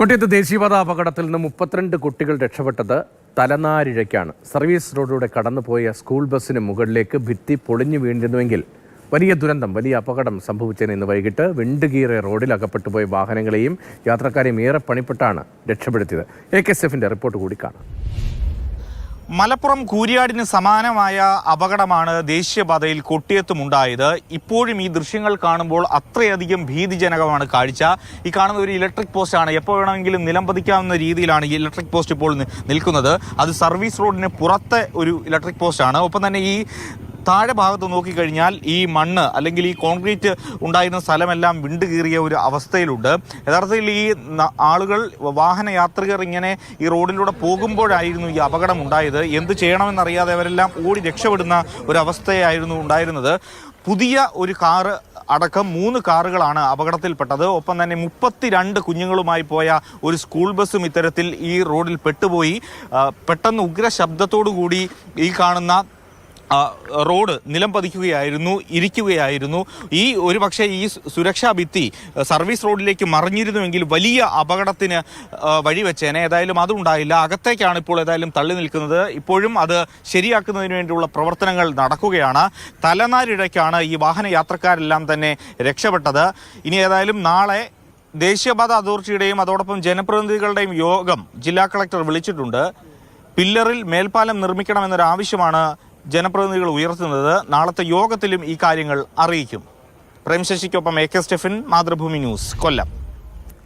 കൊട്ടിയത്ത് ദേശീയപാത അപകടത്തിൽ നിന്ന് 32 കുട്ടികൾ രക്ഷപ്പെട്ടത് തലനാരിഴയ്ക്കാണ്. സർവീസ് റോഡിലൂടെ കടന്നുപോയ സ്കൂൾ ബസ്സിന് മുകളിലേക്ക് ഭിത്തി പൊളിഞ്ഞു വീണിരുന്നുവെങ്കിൽ വലിയ ദുരന്തം, വലിയ അപകടം സംഭവിച്ചതിന് ഇന്ന് വൈകിട്ട് വിണ്ടുകീറിയ റോഡിൽ അകപ്പെട്ടുപോയ വാഹനങ്ങളെയും യാത്രക്കാരെയും ഏറെ പണിപ്പെട്ടാണ് രക്ഷപ്പെടുത്തിയത്. AKSFന്റെ റിപ്പോർട്ട് കൂടി കാണാം. മലപ്പുറം കൂരിയാടിന് സമാനമായ അപകടമാണ് ദേശീയപാതയിൽ കൊട്ടിയത്തുമുണ്ടായത്. ഇപ്പോഴും ഈ ദൃശ്യങ്ങൾ കാണുമ്പോൾ അത്രയധികം ഭീതിജനകമാണ് കാഴ്ച. ഈ കാണുന്ന ഒരു ഇലക്ട്രിക് പോസ്റ്റാണ്. എപ്പോൾ വേണമെങ്കിലും നിലംപതിക്കാവുന്ന രീതിയിലാണ് ഈ ഇലക്ട്രിക് പോസ്റ്റ് ഇപ്പോൾ നിൽക്കുന്നത്. അത് സർവീസ് റോഡിന് പുറത്തെ ഒരു ഇലക്ട്രിക് പോസ്റ്റാണ്. ഒപ്പം തന്നെ ഈ താഴെ ഭാഗത്ത് നോക്കിക്കഴിഞ്ഞാൽ ഈ മണ്ണ് അല്ലെങ്കിൽ ഈ കോൺക്രീറ്റ് ഉണ്ടായിരുന്ന സ്ഥലമെല്ലാം വിണ്ടുകീറിയ ഒരു അവസ്ഥയിലുണ്ട്. യഥാർത്ഥത്തിൽ ഈ ആളുകൾ, വാഹനയാത്രികർ ഇങ്ങനെ ഈ റോഡിലൂടെ പോകുമ്പോഴായിരുന്നു ഈ അപകടം ഉണ്ടായത്. എന്ത് ചെയ്യണമെന്നറിയാതെ അവരെല്ലാം ഓടി രക്ഷപ്പെടുന്ന ഒരവസ്ഥയായിരുന്നു ഉണ്ടായിരുന്നത്. പുതിയ ഒരു കാറ് അടക്കം 3 കാറുകളാണ് അപകടത്തിൽപ്പെട്ടത്. ഒപ്പം തന്നെ 32 കുഞ്ഞുങ്ങളുമായി പോയ ഒരു സ്കൂൾ ബസ്സും ഇത്തരത്തിൽ ഈ റോഡിൽ പെട്ടുപോയി. പെട്ടെന്ന് ഉഗ്ര ശബ്ദത്തോടു കൂടി ഈ കാണുന്ന റോഡ് നിലം ഇരിക്കുകയായിരുന്നു. ഈ ഒരു പക്ഷേ ഈ സുരക്ഷാ ഭിത്തി സർവീസ് റോഡിലേക്ക് മറിഞ്ഞിരുന്നുവെങ്കിൽ വലിയ അപകടത്തിന് വഴിവെച്ചേനെ. ഏതായാലും അതുണ്ടായില്ല. അകത്തേക്കാണ് ഇപ്പോൾ ഏതായാലും തള്ളി നിൽക്കുന്നത്. ഇപ്പോഴും അത് ശരിയാക്കുന്നതിന് വേണ്ടിയുള്ള പ്രവർത്തനങ്ങൾ നടക്കുകയാണ്. തലനാരിഴയ്ക്കാണ് ഈ വാഹനയാത്രക്കാരെല്ലാം തന്നെ രക്ഷപ്പെട്ടത്. ഇനി ഏതായാലും നാളെ ദേശീയപാത അതോറിറ്റിയുടെയും അതോടൊപ്പം ജനപ്രതിനിധികളുടെയും യോഗം ജില്ലാ കളക്ടർ വിളിച്ചിട്ടുണ്ട്. പില്ലറിൽ മേൽപ്പാലം നിർമ്മിക്കണമെന്നൊരാവശ്യമാണ് ജനപ്രതിനിധികൾ ഉയർത്തുന്നത്. നാളത്തെ യോഗത്തിലും ഈ കാര്യങ്ങൾ അറിയിക്കും. പ്രേം ശശിക്കൊപ്പം AK സ്റ്റെഫൻ, മാതൃഭൂമി ന്യൂസ്, കൊല്ലം.